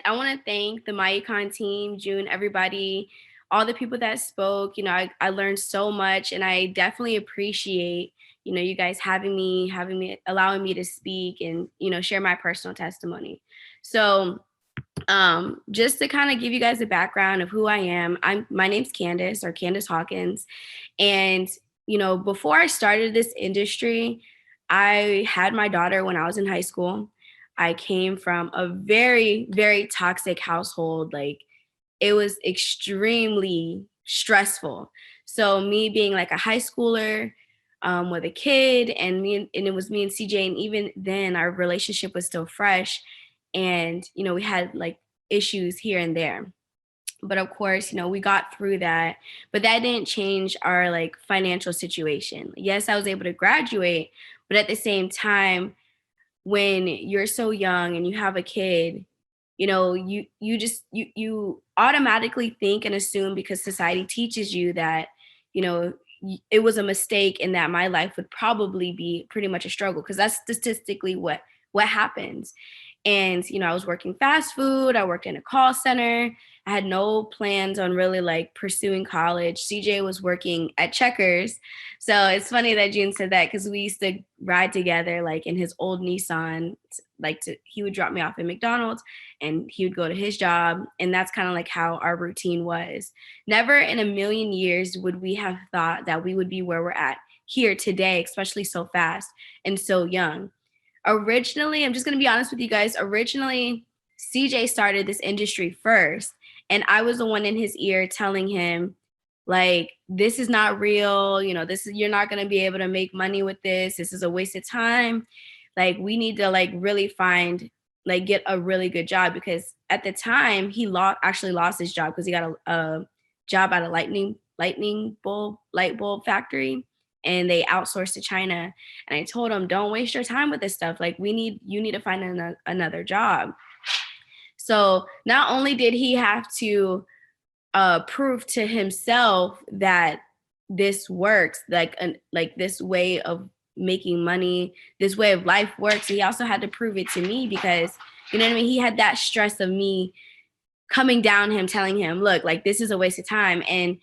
I want to thank the myEcon team, June, everybody, all the people that spoke. I learned so much, and I definitely appreciate, you guys having me, allowing me to speak and, share my personal testimony. So, just to kind of give you guys a background of who I am, my name's Kandace, or Kandace Hawkins. And, before I started this industry, I had my daughter when I was in high school. I came from a very, very toxic household. Like, it was extremely stressful. So me being like a high schooler, with a kid, and it was me and CJ, and even then our relationship was still fresh, and we had like issues here and there. But of course, we got through that. But that didn't change our like financial situation. Yes, I was able to graduate, but at the same time, when you're so young and you have a kid, you automatically think and assume, because society teaches you that, it was a mistake, and that my life would probably be pretty much a struggle, because that's statistically what happens. And, I was working fast food, I worked in a call center. I had no plans on really like pursuing college. CJ was working at Checkers. So it's funny that June said that, because we used to ride together like in his old Nissan. He would drop me off at McDonald's and he would go to his job. And that's kind of like how our routine was. Never in a million years would we have thought that we would be where we're at here today, especially so fast and so young. Originally, I'm just going to be honest with you guys. Originally, CJ started this industry first, and I was the one in his ear telling him, like, this is not real. You're not going to be able to make money with this. This is a waste of time. Like, we need to like really get a really good job, because at the time he actually lost his job because he got a job at a light bulb factory, and they outsourced to China. And I told him, don't waste your time with this stuff. Like, you need to find another job. So not only did he have to prove to himself that this works, like this way of making money, this way of life works, he also had to prove it to me, because, you know what I mean? He had that stress of me coming down him, telling him, look, like, this is a waste of time. And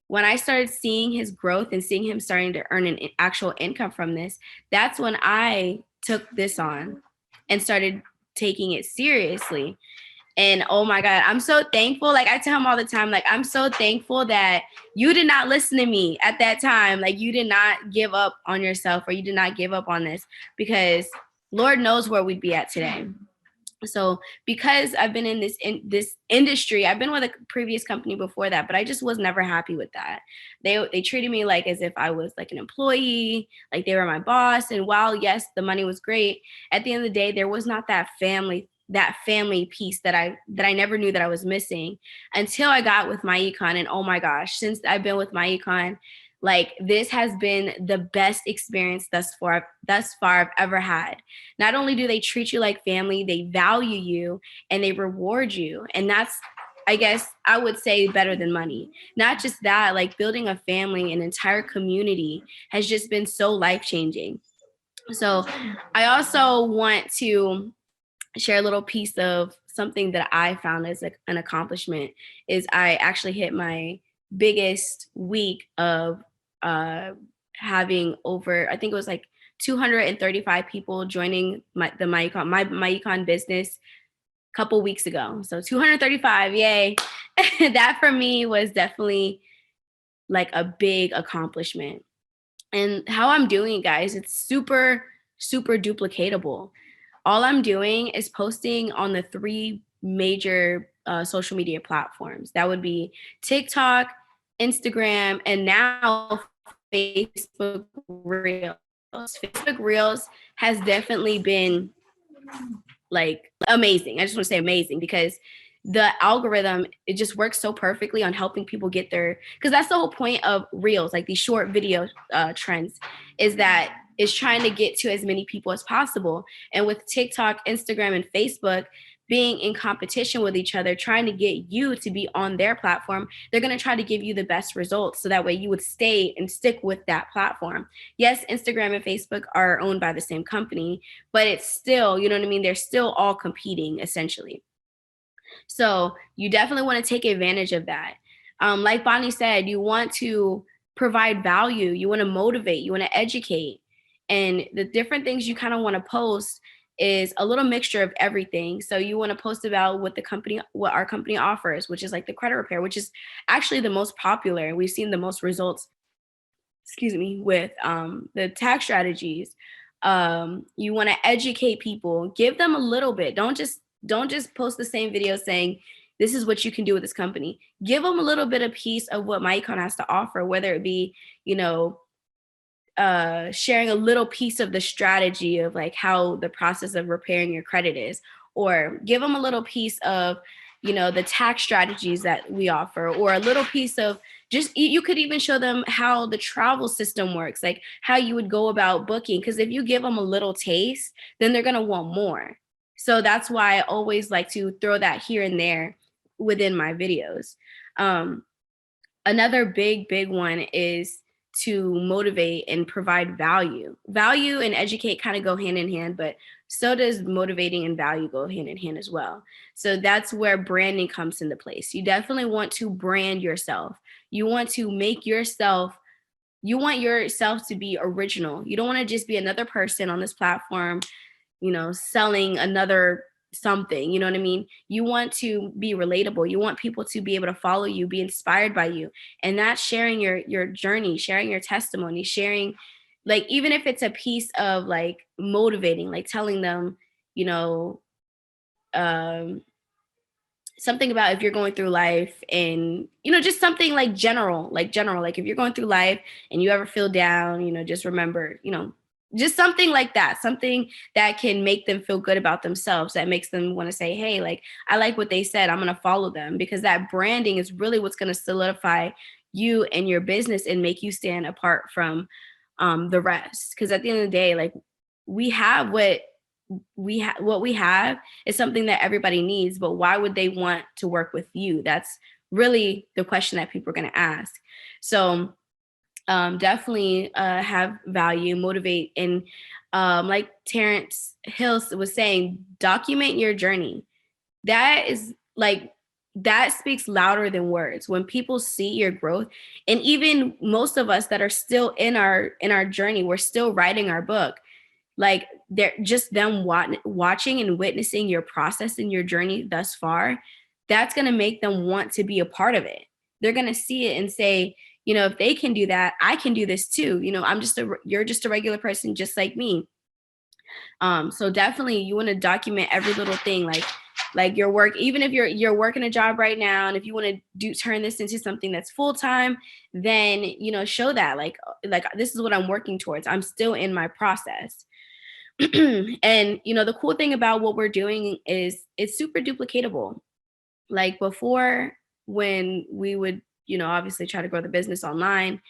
when I started seeing his growth and seeing him starting to earn an actual income from this, that's when I took this on and started taking it seriously. And oh my God, I'm so thankful. Like, I tell him all the time, like, I'm so thankful that you did not listen to me at that time. Like, you did not give up on yourself, or you did not give up on this, because Lord knows where we'd be at today. So because I've been in this industry, I've been with a previous company before that, but I just was never happy with that. They treated me like as if I was like an employee, like they were my boss. And while yes, the money was great, at the end of the day, there was not that family piece that I never knew that I was missing until I got with myEcon. And oh my gosh, since I've been with myEcon, like, this has been the best experience thus far I've ever had. Not only do they treat you like family, they value you and they reward you. And that's, I guess I would say, better than money. Not just that, like, building a family, an entire community has just been so life-changing. So I also want to share a little piece of something that I found as like an accomplishment. Is I actually hit my biggest week of having over, I think it was like 235 people joining my myEcon business a couple weeks ago. So 235, yay. That for me was definitely like a big accomplishment. And how I'm doing, guys, it's super, super duplicatable. All I'm doing is posting on the 3 major social media platforms. That would be TikTok, Instagram, and now Facebook Reels. Facebook Reels has definitely been like amazing. I just want to say amazing, because the algorithm, it just works so perfectly on helping people get their, because that's the whole point of Reels, like these short video trends, is that it's trying to get to as many people as possible. And with TikTok, Instagram, and Facebook being in competition with each other, trying to get you to be on their platform, they're going to try to give you the best results, so that way you would stay and stick with that platform. Yes, Instagram and Facebook are owned by the same company, but it's still, you know what I mean? They're still all competing essentially. So you definitely want to take advantage of that. Like Bonnie said, you want to provide value, you want to motivate, you want to educate. And the different things you kind of want to post is a little mixture of everything. So you want to post about what our company offers, which is like the credit repair, which is actually the most popular. We've seen the most results, excuse me, with the tax strategies. You want to educate people, give them a little bit. Don't just post the same video saying this is what you can do with this company. Give them a little bit of piece of what myEcon has to offer, whether it be, sharing a little piece of the strategy of like how the process of repairing your credit is, or give them a little piece of, the tax strategies that we offer, or a little piece of just, you could even show them how the travel system works, like how you would go about booking. Because if you give them a little taste, then they're going to want more. So that's why I always like to throw that here and there within my videos. Another big one is to motivate and provide value. Value and educate kind of go hand in hand, but so does motivating and value go hand in hand as well. So that's where branding comes into place. You definitely want to brand yourself. You want to make yourself, you want yourself to be original. You don't want to just be another person on this platform, selling another something, you know what I mean? You want to be relatable. You want people to be able to follow you, be inspired by you. And that's sharing your journey, sharing your testimony, sharing, like, even if it's a piece of like motivating, like telling them, um, something about if you're going through life, and just something like general, like if you're going through life and you ever feel down, just remember, just something like that, something that can make them feel good about themselves, that makes them want to say, hey, like, I like what they said, I'm going to follow them. Because that branding is really what's going to solidify you and your business and make you stand apart from the rest. Because at the end of the day, like, we have what we have is something that everybody needs, but why would they want to work with you? That's really the question that people are going to ask. So definitely have value, motivate, and like Terrence Hill was saying, document your journey. That speaks louder than words. When people see your growth, and even most of us that are still in our journey, we're still writing our book. Like, they're just them watching and witnessing your process and your journey thus far. That's going to make them want to be a part of it. They're going to see it and say, if they can do that, I can do this too. You're just a regular person, just like me. So definitely you want to document every little thing, like your work, even if you're working a job right now, and if you want to turn this into something that's full-time, then, show that like this is what I'm working towards. I'm still in my process. And the cool thing about what we're doing is it's super duplicatable. Like before, when we would, obviously try to grow the business online,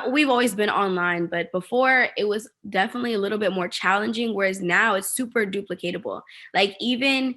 we've always been online, but before it was definitely a little bit more challenging, whereas now it's super duplicatable. Like, even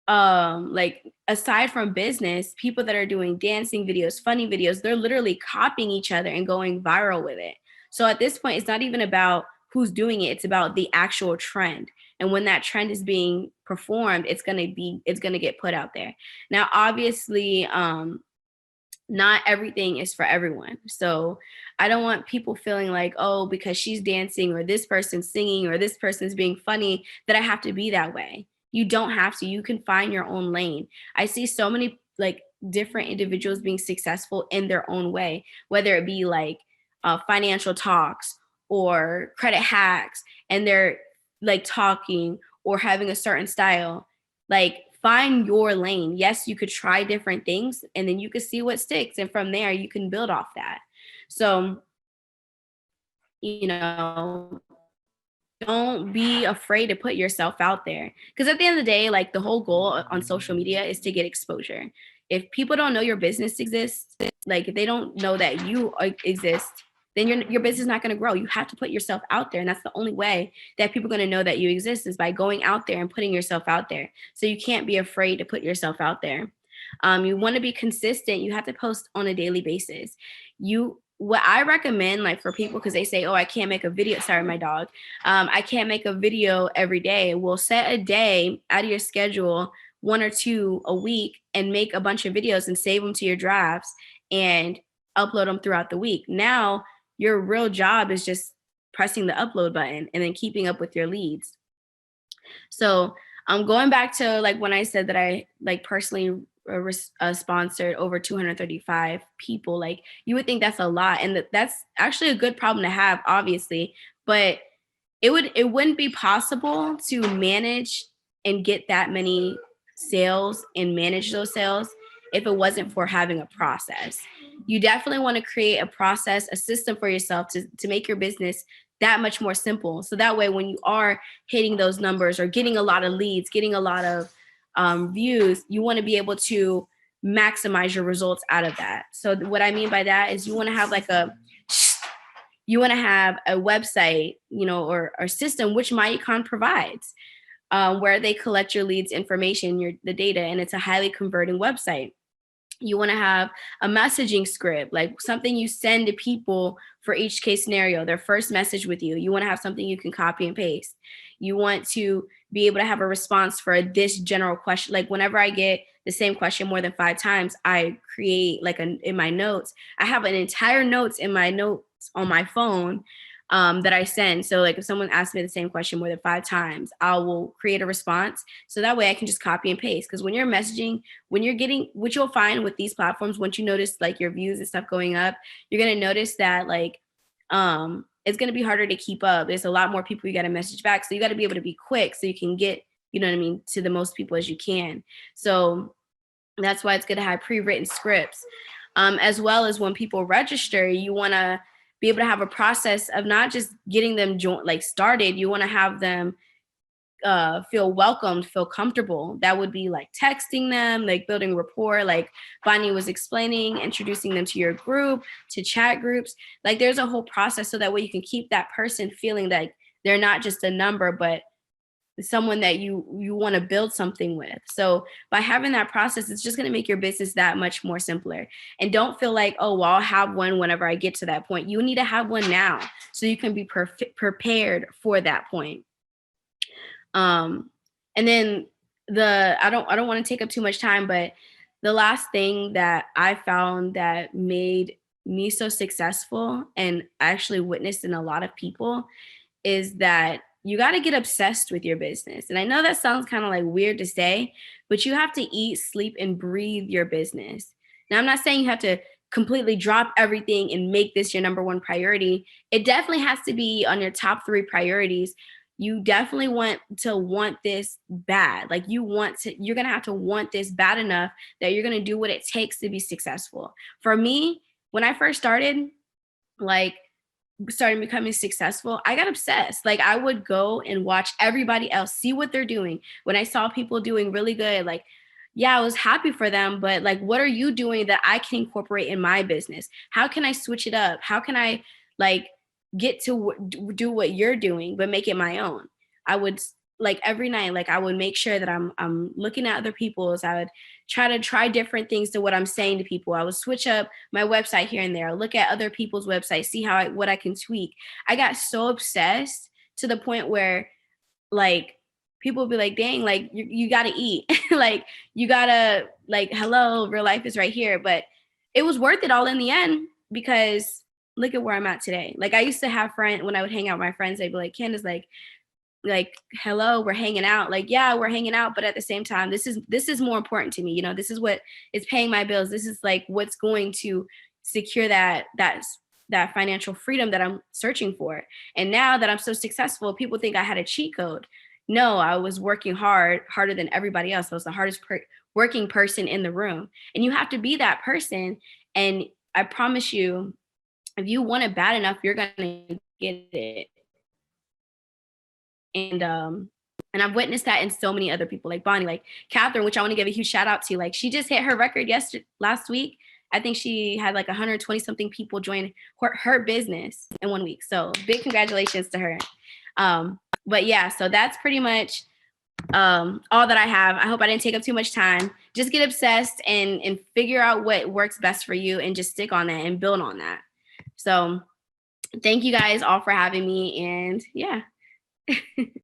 like, aside from business, people that are doing dancing videos, funny videos, they're literally copying each other and going viral with it. So at this point, it's not even about who's doing it, it's about the actual trend. And when that trend is being performed, it's going to get put out there. Now, obviously, not everything is for everyone. So I don't want people feeling like, oh, because she's dancing, or this person's singing, or this person's being funny, that I have to be that way. You don't have to. You can find your own lane. I see so many like different individuals being successful in their own way, whether it be like financial talks or credit hacks, and they're like talking or having a certain style. Like, find your lane. Yes, you could try different things, and then you could see what sticks. And from there, you can build off that. So, don't be afraid to put yourself out there. Because at the end of the day, like, the whole goal on social media is to get exposure. If people don't know your business exists, like if they don't know that you exist, then your business is not going to grow. You have to put yourself out there. And that's the only way that people are going to know that you exist, is by going out there and putting yourself out there. So you can't be afraid to put yourself out there. You want to be consistent. You have to post on a daily basis. What I recommend, like, for people, because they say, oh, I can't make a video. Sorry, my dog. I can't make a video every day. Well, set a day out of your schedule one or two a week and make a bunch of videos and save them to your drafts and upload them throughout the week. Now your real job is just pressing the upload button and then keeping up with your leads. So going back to like when I said that I like personally sponsored over 235 people, like you would think that's a lot, and that's actually a good problem to have, obviously, but it wouldn't be possible to manage and get that many sales and manage those sales if it wasn't for having a process. You definitely want to create a process, a system for yourself to make your business that much more simple. So that way, when you are hitting those numbers or getting a lot of leads, getting a lot of views, you want to be able to maximize your results out of that. So what I mean by that is you want to have a website, or system, which myEcon provides, where they collect your leads information, the data, and it's a highly converting website. You want to have a messaging script, like something you send to people for each case scenario, their first message with you. You want to have something you can copy and paste. You want to be able to have a response for this general question. Like whenever I get the same question more than 5 times, I create in my notes. I have an entire notes in my notes on my phone that I send. So like if someone asks me the same question more than 5 times, I will create a response. So that way I can just copy and paste. Because when you're messaging, when you're getting, what you'll find with these platforms, once you notice like your views and stuff going up, you're going to notice that it's going to be harder to keep up. There's a lot more people you got to message back. So you got to be able to be quick so you can get, to the most people as you can. So that's why it's good to have pre-written scripts. As well as when people register, you want to be able to have a process of not just getting them started. You want to have them feel welcomed, feel comfortable. That would be like texting them, like building rapport, like Bonnie was explaining, introducing them to your group, to chat groups. Like there's a whole process so that way you can keep that person feeling like they're not just a number, but someone that you want to build something with. So by having that process, it's just going to make your business that much more simpler. And don't feel like, oh, well, I'll have one whenever I get to that point. You need to have one now so you can be prepared for that point. And then I don't want to take up too much time, but the last thing that I found that made me so successful, and I actually witnessed in a lot of people, is that you got to get obsessed with your business. And I know that sounds kind of like weird to say, but you have to eat, sleep, and breathe your business. Now, I'm not saying you have to completely drop everything and make this your number one priority. It definitely has to be on your top 3 priorities. You definitely want this bad. Like you're going to have to want this bad enough that you're going to do what it takes to be successful. For me, when I first started becoming successful, I got obsessed. Like I would go and watch everybody else, see what they're doing. When I saw people doing really good, like, yeah, I was happy for them, but like, what are you doing that I can incorporate in my business? How can I switch it up? How can I get to do what you're doing, but make it my own? I would every night, I would make sure that I'm looking at other people's. I would try different things to what I'm saying to people. I would switch up my website here and there, look at other people's websites, see what I can tweak. I got so obsessed to the point where people would be like, dang, you gotta eat. You gotta hello, real life is right here. But it was worth it all in the end, because look at where I'm at today. I used to have friends, when I would hang out with my friends, they'd be like, Kandace, hello, we're hanging out. Yeah, we're hanging out, but at the same time, this is more important to me. This is what is paying my bills. This is what's going to secure that financial freedom that I'm searching for. And now that I'm so successful, people think I had a cheat code. No, I was working harder than everybody else. I was the hardest working person in the room. And you have to be that person. And I promise you, if you want it bad enough, you're going to get it. And I've witnessed that in so many other people, like Bonnie, like Catherine, which I want to give a huge shout out to. She just hit her record last week. I think she had 120 something people join her business in 1 week. So big congratulations to her. But yeah, so that's pretty much all that I have. I hope I didn't take up too much time. Just get obsessed and figure out what works best for you and just stick on that and build on that. So thank you guys all for having me. And yeah.